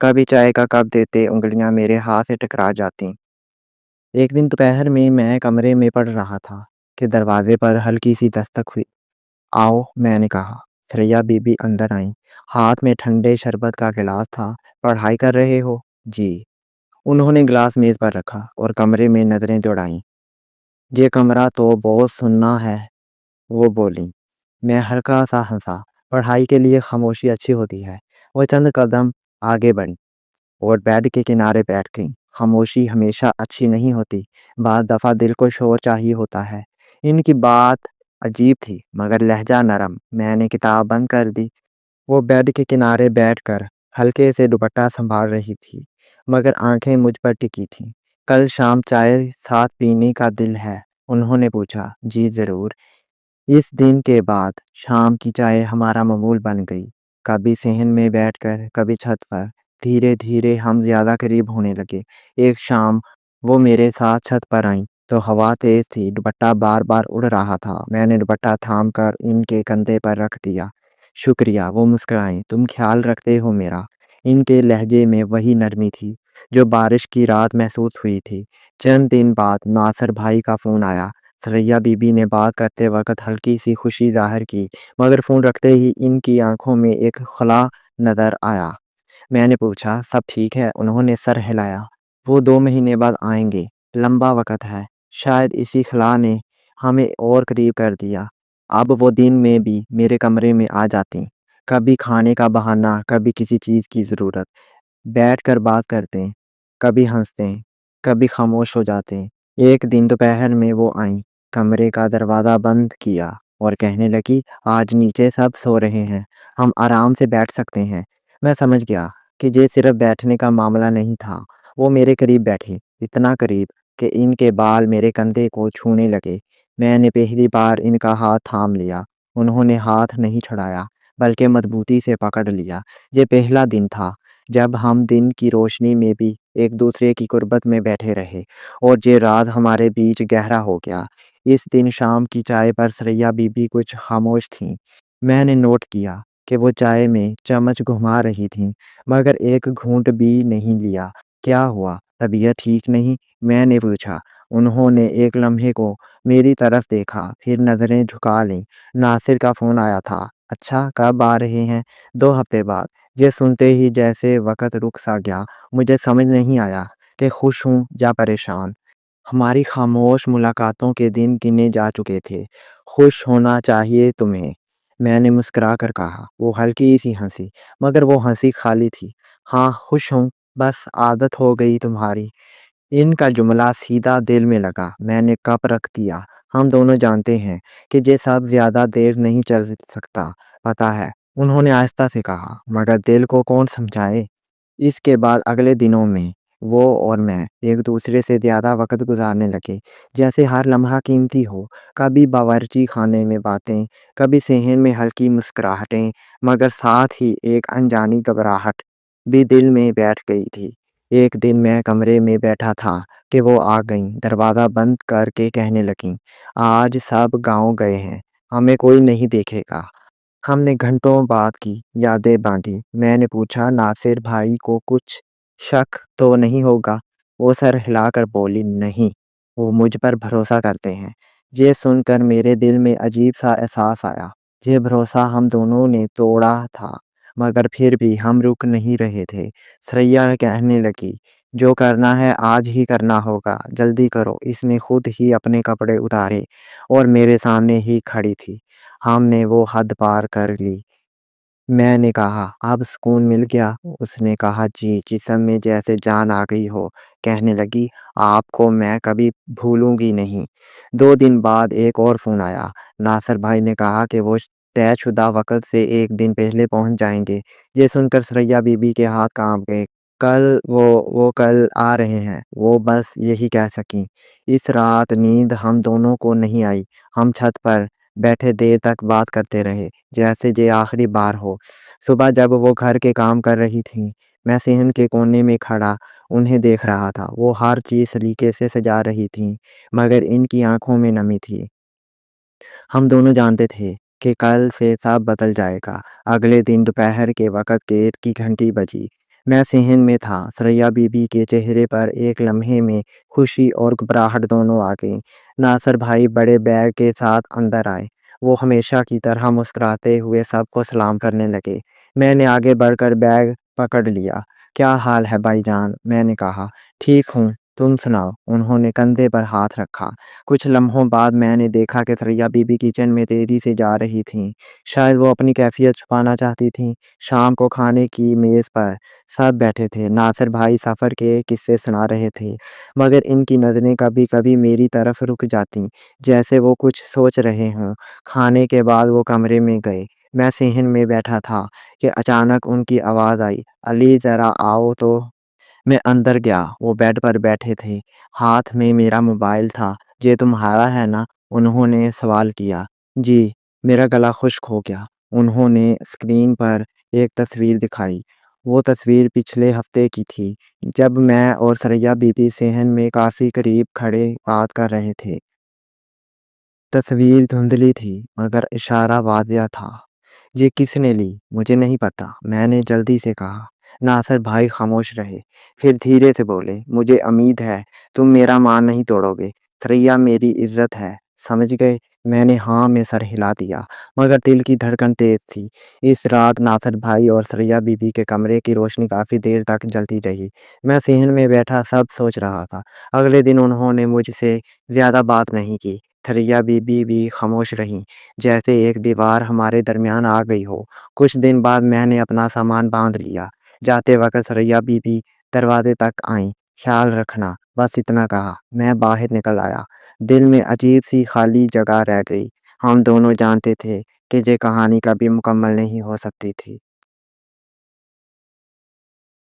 کبھی چائے کا کپ دیتے انگلیاں میرے ہاتھ سے ٹکرا جاتی۔ ایک دن دوپہر میں کمرے میں پڑھ رہا تھا کہ دروازے پر ہلکی سی دستک ہوئی۔ آؤ، میں نے کہا۔ سریا بی بی اندر آئیں۔ ہاتھ میں ٹھنڈے شربت کا گلاس تھا۔ پڑھائی کر رہے ہو؟ جی۔ انہوں نے گلاس میز پر رکھا اور کمرے میں نظریں دوڑائیں۔ یہ کمرہ تو بہت سننا ہے، وہ بولیں۔ میں ہلکا سا ہنسا۔ پڑھائی کے لیے خاموشی اچھی ہوتی ہے۔ وہ چند قدم آگے بڑھی اور بیڈ کے کنارے بیٹھ گئی۔ خاموشی ہمیشہ اچھی نہیں ہوتی، بعض دفعہ دل کو شور چاہیے ہوتا ہے۔ ان کی بات عجیب تھی مگر لہجہ نرم۔ میں نے کتاب بند کر دی۔ وہ بیڈ کے کنارے بیٹھ کر ہلکے سے دوپٹہ سنبھال رہی تھی مگر آنکھیں مجھ پر ٹکی تھیں۔ کل شام چائے ساتھ پینے کا دل ہے؟ انہوں نے پوچھا۔ جی ضرور۔ اس دن کے بعد شام کی چائے ہمارا معمول بن گئی، کبھی صحن میں بیٹھ کر کبھی چھت پر۔ دھیرے دھیرے ہم زیادہ قریب ہونے لگے۔ ایک شام وہ میرے ساتھ چھت پر آئیں تو ہوا تیز تھی، دوپٹہ بار بار اڑ رہا تھا۔ میں نے دوپٹہ تھام کر ان کے کندھے پر رکھ دیا۔ شکریہ، وہ مسکرائیں۔ تم خیال رکھتے ہو میرا۔ ان کے لہجے میں وہی نرمی تھی جو بارش کی رات محسوس ہوئی تھی۔ چند دن بعد ناصر بھائی کا فون آیا۔ سریا بی بی نے بات کرتے وقت ہلکی سی خوشی ظاہر کی مگر فون رکھتے ہی ان کی آنکھوں میں ایک خلا نظر آیا۔ میں نے پوچھا، سب ٹھیک ہے؟ انہوں نے سر ہلایا۔ وہ 2 مہینے بعد آئیں گے۔ لمبا وقت ہے، شاید اسی خلا نے ہمیں اور قریب کر دیا۔ اب وہ دن میں بھی میرے کمرے میں آ جاتی، کبھی کھانے کا بہانہ، کبھی کسی چیز کی ضرورت۔ بیٹھ کر بات کرتے، کبھی ہنستے، کبھی خاموش ہو جاتے۔ ایک دن دوپہر میں وہ آئیں، کمرے کا دروازہ بند کیا اور کہنے لگی، آج نیچے سب سو رہے ہیں، ہم آرام سے بیٹھ سکتے ہیں۔ میں سمجھ گیا کہ یہ صرف بیٹھنے کا معاملہ نہیں تھا۔ وہ میرے قریب بیٹھے، اتنا قریب کہ ان کے بال میرے کندھے کو چھونے لگے۔ میں نے پہلی بار ان کا ہاتھ تھام لیا۔ انہوں نے ہاتھ نہیں چھڑایا بلکہ مضبوطی سے پکڑ لیا۔ یہ پہلا دن تھا جب ہم دن کی روشنی میں بھی ایک دوسرے کی قربت میں بیٹھے رہے اور یہ راز ہمارے بیچ گہرا ہو گیا۔ اس دن شام کی چائے پر سریا بی بی کچھ خاموش تھیں۔ میں نے نوٹ کیا کہ وہ چائے میں چمچ گھما رہی تھیں مگر ایک گھونٹ بھی نہیں لیا۔ کیا ہوا؟ طبیعت ٹھیک نہیں؟ میں نے پوچھا۔ انہوں نے ایک لمحے کو میری طرف دیکھا پھر نظریں جھکا لیں۔ ناصر کا فون آیا تھا۔ اچھا، کب آ رہے ہیں؟ 2 ہفتے بعد۔ یہ سنتے ہی جیسے وقت رک سا گیا۔ مجھے سمجھ نہیں آیا کہ خوش ہوں یا پریشان۔ ہماری خاموش ملاقاتوں کے دن گنے جا چکے تھے۔ خوش ہونا چاہیے تمہیں، میں نے مسکرا کر کہا۔ وہ ہلکی سی ہنسی مگر وہ ہنسی خالی تھی۔ ہاں خوش ہوں، بس عادت ہو گئی تمہاری۔ ان کا جملہ سیدھا دل میں لگا۔ میں نے کپ رکھ دیا۔ ہم دونوں جانتے ہیں کہ یہ سب زیادہ دیر نہیں چل سکتا، پتہ ہے، انہوں نے آہستہ سے کہا، مگر دل کو کون سمجھائے۔ اس کے بعد اگلے دنوں میں وہ اور میں ایک دوسرے سے زیادہ وقت گزارنے لگے، جیسے ہر لمحہ قیمتی ہو۔ کبھی باورچی خانے میں باتیں، کبھی صحن میں ہلکی مسکراہٹیں، مگر ساتھ ہی ایک انجانی گھبراہٹ بھی دل میں بیٹھ گئی تھی۔ ایک دن میں کمرے میں بیٹھا تھا کہ وہ آ گئیں، دروازہ بند کر کے کہنے لگیں، آج سب گاؤں گئے ہیں، ہمیں کوئی نہیں دیکھے گا۔ ہم نے گھنٹوں بات کی، یادیں بانٹی۔ میں نے پوچھا، ناصر بھائی کو کچھ شک تو نہیں ہوگا؟ وہ سر ہلا کر بولی، نہیں، وہ مجھ پر بھروسہ کرتے ہیں۔ یہ سن کر میرے دل میں عجیب سا احساس آیا۔ یہ بھروسہ ہم دونوں نے توڑا تھا مگر پھر بھی ہم رک نہیں رہے تھے۔ سریا کہنے لگی، جو کرنا ہے آج ہی کرنا ہوگا، جلدی کرو۔ اس نے خود ہی اپنے کپڑے اتارے اور میرے سامنے ہی کھڑی تھی۔ ہم نے وہ حد پار کر لی۔ میں نے کہا، اب سکون مل گیا؟ اس نے کہا، جی، جسم میں جیسے جان آ گئی ہو۔ کہنے لگی، آپ کو میں کبھی بھولوں گی نہیں۔ 2 دن بعد ایک اور فون آیا۔ ناصر بھائی نے کہا کہ وہ طے شدہ وقت سے 1 دن پہلے پہنچ جائیں گے۔ یہ سن کر سریا بی بی کے ہاتھ کانپ گئے۔ کل وہ کل آ رہے ہیں، وہ بس یہی کہہ سکیں۔ اس رات نیند ہم دونوں کو نہیں آئی۔ ہم چھت پر بیٹھے دیر تک بات کرتے رہے جیسے یہ آخری بار ہو۔ صبح جب وہ گھر کے کام کر رہی تھیں، میں صحن کے کونے میں کھڑا انہیں دیکھ رہا تھا۔ وہ ہر چیز سلیقے سے سجا رہی تھیں مگر ان کی آنکھوں میں نمی تھی۔ ہم دونوں جانتے تھے کہ کل سے سب بدل جائے گا۔ اگلے دن دوپہر کے وقت گیٹ کی گھنٹی بجی۔ میں صحن میں تھا، ثریا بی بی کے چہرے پر ایک لمحے میں خوشی اور گھبراہٹ دونوں آ گئیں۔ ناصر بھائی بڑے بیگ کے ساتھ اندر آئے۔ وہ ہمیشہ کی طرح مسکراتے ہوئے سب کو سلام کرنے لگے۔ میں نے آگے بڑھ کر بیگ پکڑ لیا۔ کیا حال ہے بھائی جان؟ میں نے کہا۔ ٹھیک ہوں، تم سناؤ؟ انہوں نے کندھے پر ہاتھ رکھا۔ کچھ لمحوں بعد میں نے دیکھا کہ ثریا بی بی کچن میں تیزی سے جا رہی تھیں۔ شاید وہ اپنی کیفیت چھپانا چاہتی تھیں۔ شام کو کھانے کی میز پر سب بیٹھے تھے۔ ناصر بھائی سفر کے قصے سنا رہے تھے، مگر ان کی نظریں کبھی کبھی میری طرف رک جاتیں، جیسے وہ کچھ سوچ رہے ہوں۔ کھانے کے بعد وہ کمرے میں گئے۔ میں صحن میں بیٹھا تھا کہ اچانک ان کی آواز آئی، علی ذرا آؤ تو۔ میں اندر گیا۔ وہ بیڈ پر بیٹھے تھے، ہاتھ میں میرا موبائل تھا۔ یہ تمہارا ہے نا؟ انہوں نے سوال کیا۔ جی۔ میرا گلا خشک ہو گیا۔ انہوں نے اسکرین پر ایک تصویر دکھائی۔ وہ تصویر پچھلے ہفتے کی تھی، جب میں اور ثریا بی بی صحن میں کافی قریب کھڑے بات کر رہے تھے۔ تصویر دھندلی تھی، مگر اشارہ واضح تھا۔ یہ کس نے لی؟ مجھے نہیں پتا، میں نے جلدی سے کہا۔ ناصر بھائی خاموش رہے، پھر دھیرے سے بولے، مجھے امید ہے تم میرا مان نہیں توڑو گے۔ ثریا میری عزت ہے، سمجھ گئے؟ میں نے ہاں میں سر ہلا دیا، مگر دل کی دھڑکن تیز تھی۔ اس رات ناصر بھائی اور ثریا بی بی کے کمرے کی روشنی کافی دیر تک جلتی رہی۔ میں صحن میں بیٹھا سب سوچ رہا تھا۔ اگلے دن انہوں نے مجھ سے زیادہ بات نہیں کی۔ ثریا بی بی بھی خاموش رہیں، جیسے ایک دیوار ہمارے درمیان آ گئی ہو۔ کچھ دن بعد میں نے اپنا سامان باندھ لیا۔ جاتے وقت ثریا بی بی دروازے تک آئیں۔ خیال رکھنا، بس اتنا کہا۔ میں باہر نکل آیا۔ دل میں عجیب سی خالی جگہ رہ گئی۔ ہم دونوں جانتے تھے کہ یہ کہانی کبھی مکمل نہیں ہو سکتی تھی۔